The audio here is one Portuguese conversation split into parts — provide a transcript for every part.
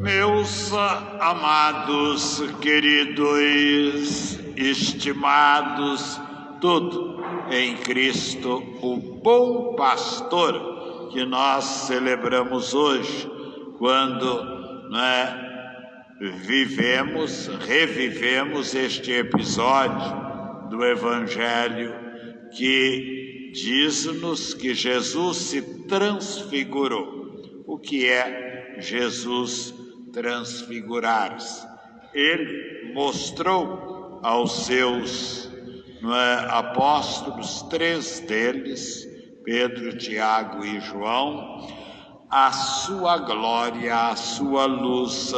Meus amados, queridos, estimados, tudo em Cristo, o bom pastor, que nós celebramos hoje, quando revivemos este episódio do Evangelho que diz-nos que Jesus se transfigurou. O que é Jesus transfigurar-se? Ele mostrou aos seus apóstolos, 3 deles, Pedro, Tiago e João, a sua glória, a sua luz.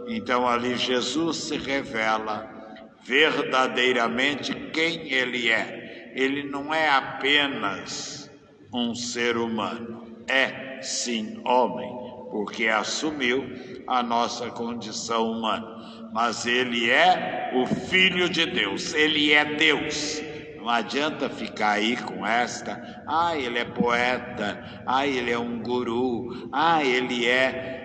Então ali Jesus se revela verdadeiramente quem ele é. Ele não é apenas um ser humano, é sim homem, porque assumiu a nossa condição humana, mas ele é o Filho de Deus, ele é Deus. Não adianta ficar aí com esta, ele é poeta, ele é um guru, ele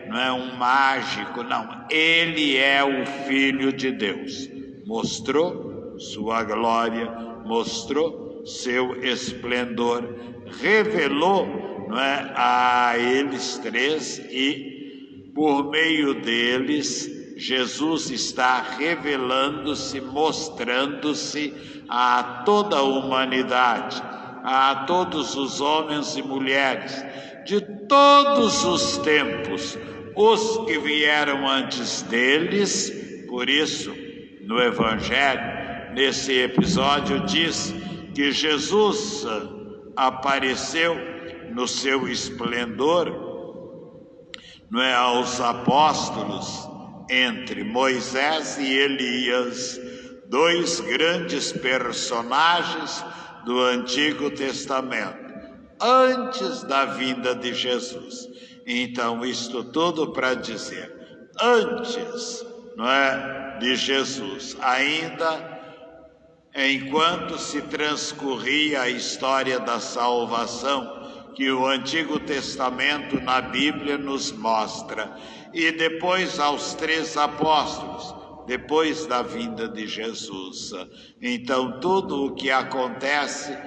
não é um mágico. Não, ele é o Filho de Deus. Mostrou sua glória, mostrou seu esplendor, revelou a eles 3 e por meio deles Jesus está revelando-se, mostrando-se a toda a humanidade, a todos os homens e mulheres de todos os tempos, os que vieram antes deles. Por isso, no Evangelho, nesse episódio, diz que Jesus apareceu no seu esplendor, aos apóstolos, entre Moisés e Elias, 2 grandes personagens do Antigo Testamento, antes da vinda de Jesus. Então, isto tudo para dizer, antes, de Jesus, ainda enquanto se transcorria a história da salvação, que o Antigo Testamento na Bíblia nos mostra, e depois aos 3 apóstolos, depois da vinda de Jesus. Então, tudo o que acontece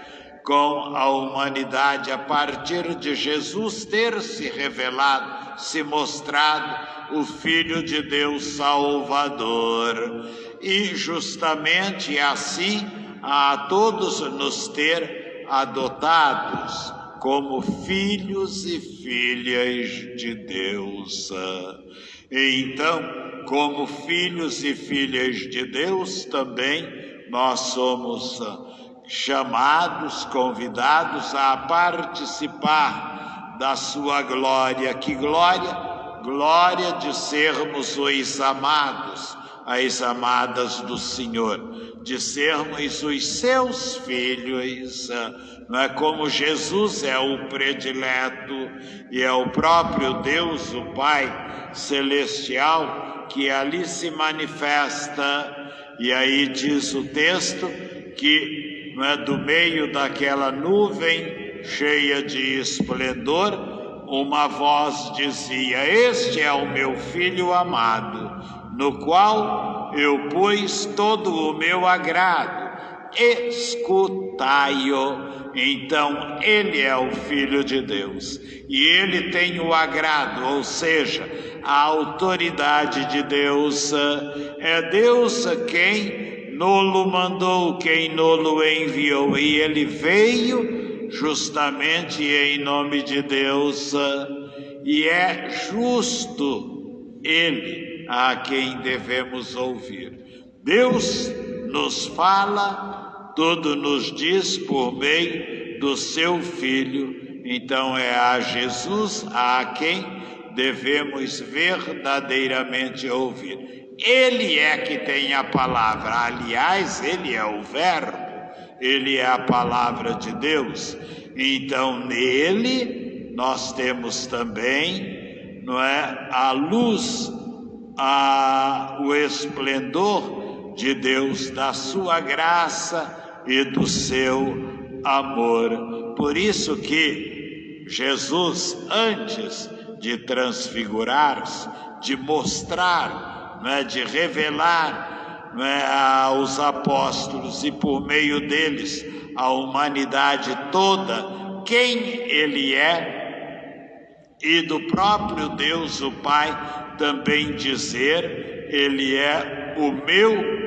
com a humanidade a partir de Jesus ter se revelado, se mostrado o Filho de Deus Salvador, e justamente assim a todos nos ter adotados como filhos e filhas de Deus. Então, como filhos e filhas de Deus, também nós somos chamados, convidados a participar da sua glória. Que glória? Glória de sermos os amados, as amadas do Senhor, de sermos os seus filhos. Não é como Jesus é o predileto e é o próprio Deus, o Pai Celestial, que ali se manifesta. E aí diz o texto que do meio daquela nuvem cheia de esplendor, uma voz dizia: este é o meu filho amado, no qual eu pus todo o meu agrado, escutai-o. Então, ele é o Filho de Deus, e ele tem o agrado, ou seja, a autoridade de Deus. É Deus quem nolo mandou, quem nolo enviou, e ele veio justamente em nome de Deus, e é justo ele a quem devemos ouvir. Deus nos fala, tudo nos diz por meio do seu Filho. Então é a Jesus a quem devemos verdadeiramente ouvir. Ele é que tem a palavra, aliás, ele é o Verbo, ele é a palavra de Deus. Então nele nós temos também, a luz, o esplendor de Deus, da sua graça e do seu amor. Por isso que Jesus, antes de transfigurar-se, de mostrar, de revelar aos apóstolos e por meio deles à humanidade toda quem Ele é, e do próprio Deus o Pai também dizer: Ele é o meu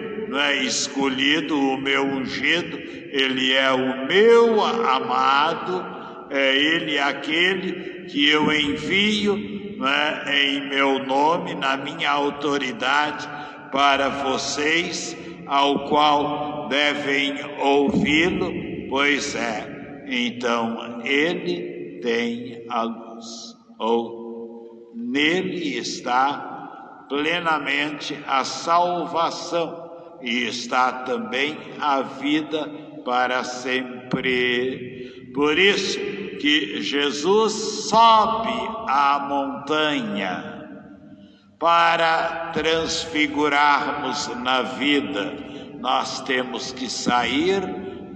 escolhido, o meu ungido, Ele é o meu amado, é Ele aquele que eu envio em meu nome, na minha autoridade, para vocês, ao qual devem ouvi-lo, pois então Ele tem a luz, ou nele está plenamente a salvação, e está também a vida para sempre. Por isso que Jesus sobe a montanha para transfigurarmos na vida. Nós temos que sair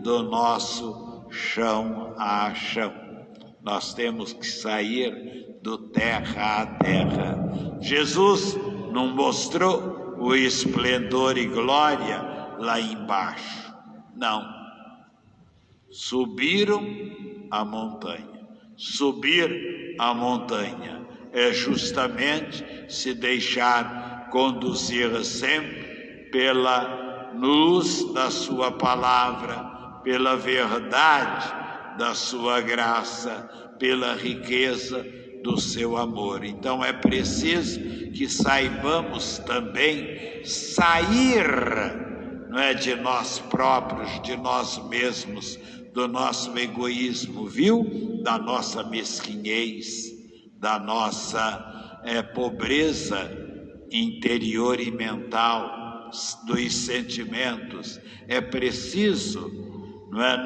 do nosso chão a chão. Nós temos que sair do terra a terra. Jesus não mostrou o esplendor e glória lá embaixo. Não. Subiram a montanha. Subir a montanha é justamente se deixar conduzir sempre pela luz da sua palavra, pela verdade da sua graça, pela riqueza do seu amor. Então é preciso que saibamos também sair, de nós próprios, de nós mesmos, do nosso egoísmo, viu? Da nossa mesquinhez, da nossa pobreza interior e mental, dos sentimentos. É preciso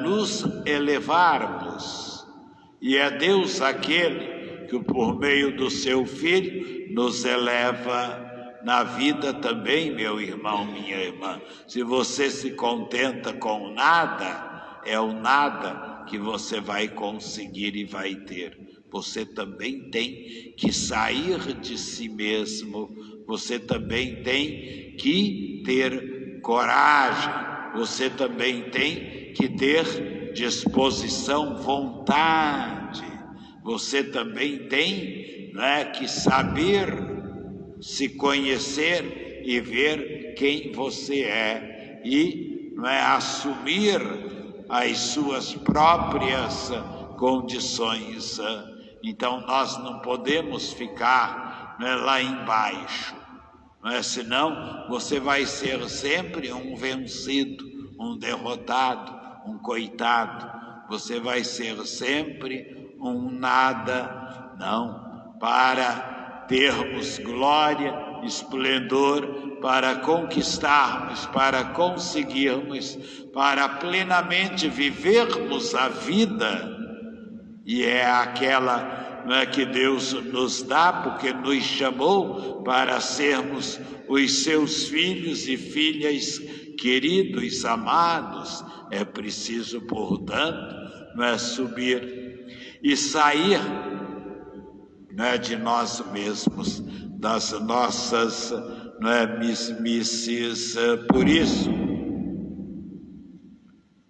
nos elevarmos, e é Deus aquele que por meio do seu Filho nos eleva na vida também, meu irmão, minha irmã. Se você se contenta com nada, é o nada que você vai conseguir e vai ter. Você também tem que sair de si mesmo, você também tem que ter coragem, você também tem que ter disposição, vontade. Você também tem que saber se conhecer e ver quem você é e assumir as suas próprias condições. Então nós não podemos ficar lá embaixo, senão você vai ser sempre um vencido, um derrotado, um coitado. Você vai ser sempre um nada. Não, para termos glória, esplendor, para conquistarmos, para conseguirmos, para plenamente vivermos a vida, e é aquela que Deus nos dá, porque nos chamou para sermos os seus filhos e filhas queridos, amados. É preciso, portanto, subir e sair de nós mesmos, das nossas mesmices. Por isso,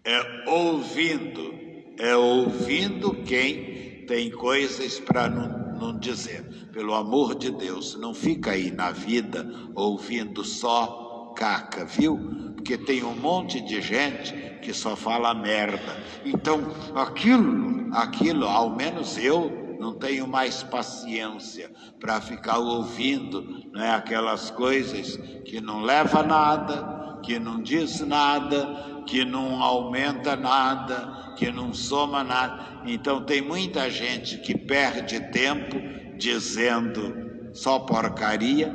é ouvindo quem tem coisas para não dizer. Pelo amor de Deus, não fica aí na vida ouvindo só caca, viu? Porque tem um monte de gente que só fala merda. Então, aquilo, ao menos eu não tenho mais paciência para ficar ouvindo aquelas coisas que não leva a nada, que não diz nada, que não aumenta nada, que não soma nada. Então tem muita gente que perde tempo dizendo só porcaria,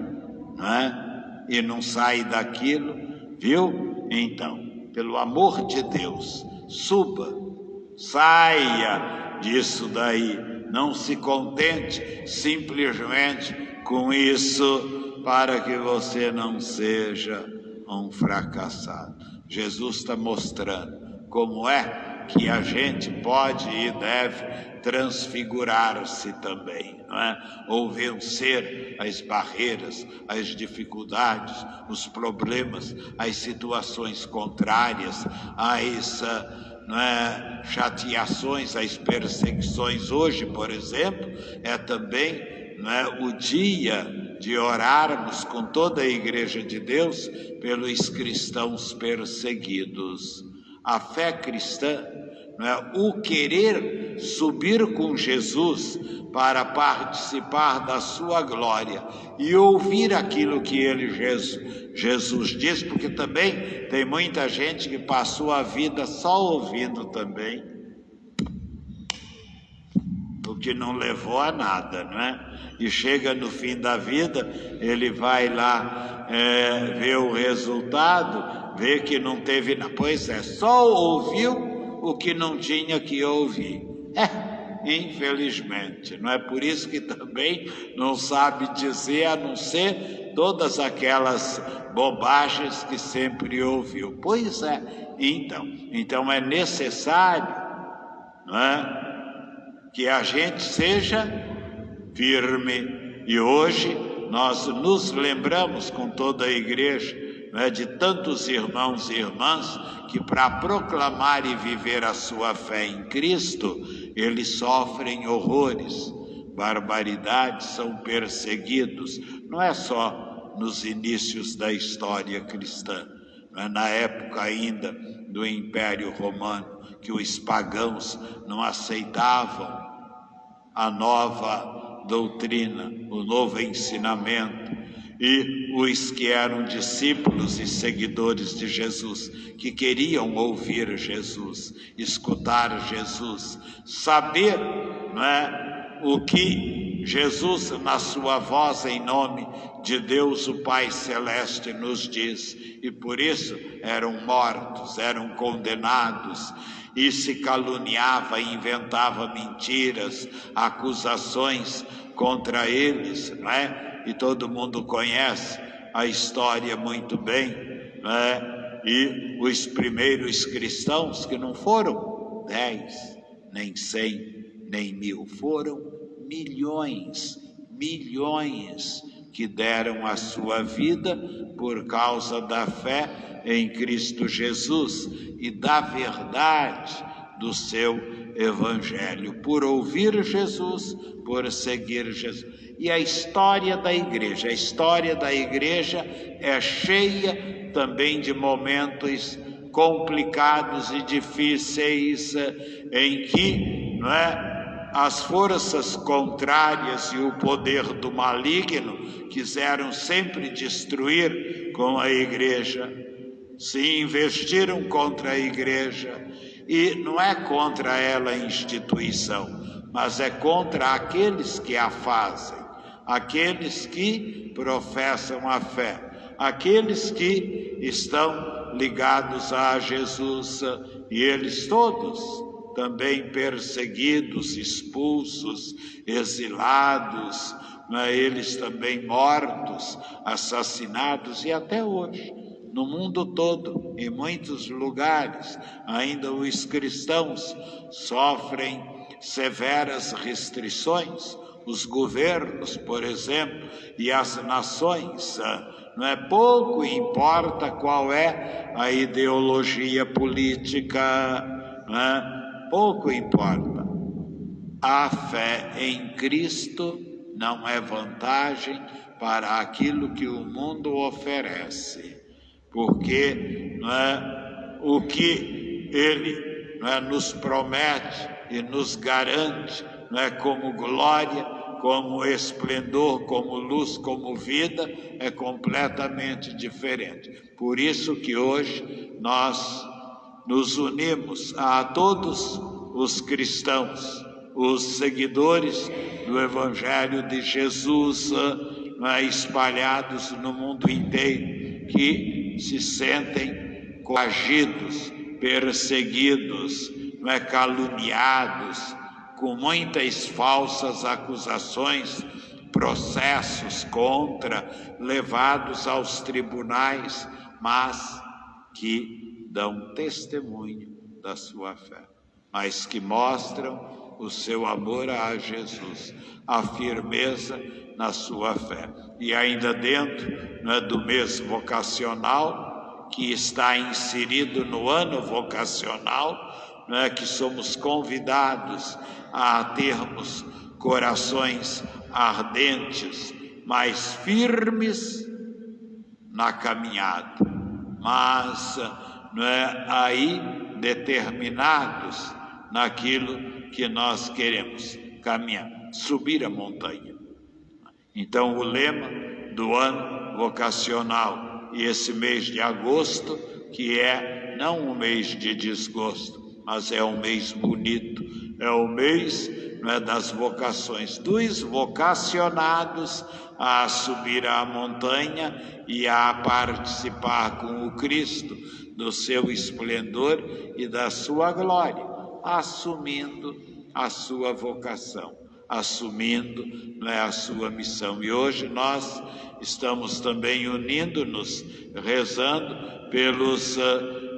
e não sai daquilo, viu? Então, pelo amor de Deus, suba, saia disso daí, não se contente simplesmente com isso, para que você não seja um fracassado. Jesus está mostrando como é que a gente pode e deve transfigurar-se também, não é? Ou vencer as barreiras, as dificuldades, os problemas, as situações contrárias, as chateações, as perseguições. Hoje, por exemplo, é também o dia de orarmos com toda a Igreja de Deus pelos cristãos perseguidos. A fé cristã, o querer subir com Jesus para participar da sua glória e ouvir aquilo que Jesus diz, porque também tem muita gente que passou a vida só ouvindo também, o que não levou a nada, não é? E chega no fim da vida, ele vai lá ver o resultado, vê que não teve nada. Pois é, só ouviu o que não tinha que ouvir. Infelizmente, não é? Por isso que também não sabe dizer, a não ser todas aquelas bobagens que sempre ouviu. Pois é, então é necessário, não é, que a gente seja firme. E hoje nós nos lembramos com toda a igreja, de tantos irmãos e irmãs que, para proclamar e viver a sua fé em Cristo, eles sofrem horrores, barbaridades, são perseguidos. Não é só nos inícios da história cristã, na época ainda do Império Romano, que os pagãos não aceitavam a nova doutrina, o novo ensinamento, e os que eram discípulos e seguidores de Jesus, que queriam ouvir Jesus, escutar Jesus, saber, o que Jesus, na sua voz em nome de Deus, o Pai Celeste, nos diz, e por isso eram mortos, eram condenados, e se caluniava, inventava mentiras, acusações contra eles, e todo mundo conhece a história muito bem, e os primeiros cristãos, que não foram 10, nem 100, nem 1000, foram milhões que deram a sua vida por causa da fé em Cristo Jesus e da verdade do seu Evangelho, por ouvir Jesus, por seguir Jesus. E a história da igreja é cheia também de momentos complicados e difíceis, em que, as forças contrárias e o poder do maligno quiseram sempre destruir com a igreja, se investiram contra a igreja, e não é contra ela a instituição, mas é contra aqueles que a fazem, aqueles que professam a fé, aqueles que estão ligados a Jesus, e eles todos também perseguidos, expulsos, exilados, eles também mortos, assassinados, e até hoje, no mundo todo, em muitos lugares, ainda os cristãos sofrem severas restrições, os governos, por exemplo, e as nações, pouco importa qual é a ideologia política, pouco importa. A fé em Cristo não é vantagem para aquilo que o mundo oferece, porque o que ele nos promete e nos garante, como glória, como esplendor, como luz, como vida, é completamente diferente. Por isso que hoje nós nos unimos a todos os cristãos, os seguidores do Evangelho de Jesus, espalhados no mundo inteiro, que se sentem coagidos, perseguidos, caluniados, com muitas falsas acusações, processos contra, levados aos tribunais, mas que dão testemunho da sua fé. mas que mostram o seu amor a Jesus, a firmeza na sua fé. E ainda dentro, né, do mês vocacional, que está inserido no ano vocacional, né, que somos convidados a termos corações ardentes, mais firmes na caminhada, mas não é aí determinados naquilo que nós queremos caminhar, subir a montanha. Então o lema do ano vocacional e esse mês de agosto, que é não um mês de desgosto, mas é um mês bonito, é o mês, não é, das vocações, dos vocacionados a subir a montanha e a participar com o Cristo do seu esplendor e da sua glória, assumindo a sua vocação, assumindo, não é, a sua missão. E hoje nós estamos também unindo-nos, rezando pelos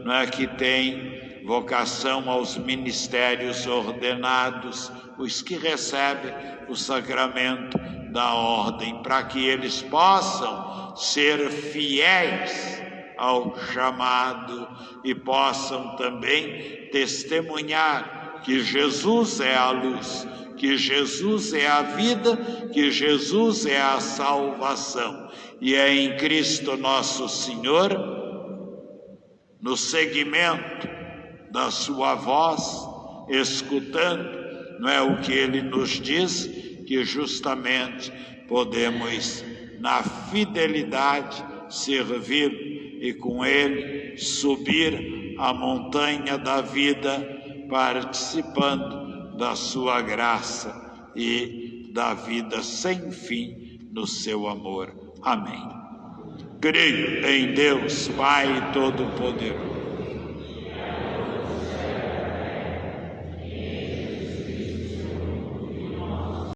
não é, que têm vocação aos ministérios ordenados, os que recebem o sacramento da ordem, para que eles possam ser fiéis ao chamado e possam também testemunhar que Jesus é a luz, que Jesus é a vida, que Jesus é a salvação. E é em Cristo nosso Senhor, no seguimento da sua voz, escutando, não é, o que Ele nos diz, que justamente podemos, na fidelidade, servir e com Ele subir a montanha da vida, participando da sua graça e da vida sem fim no seu amor. Amém. Creio em Deus, Pai Todo-Poderoso,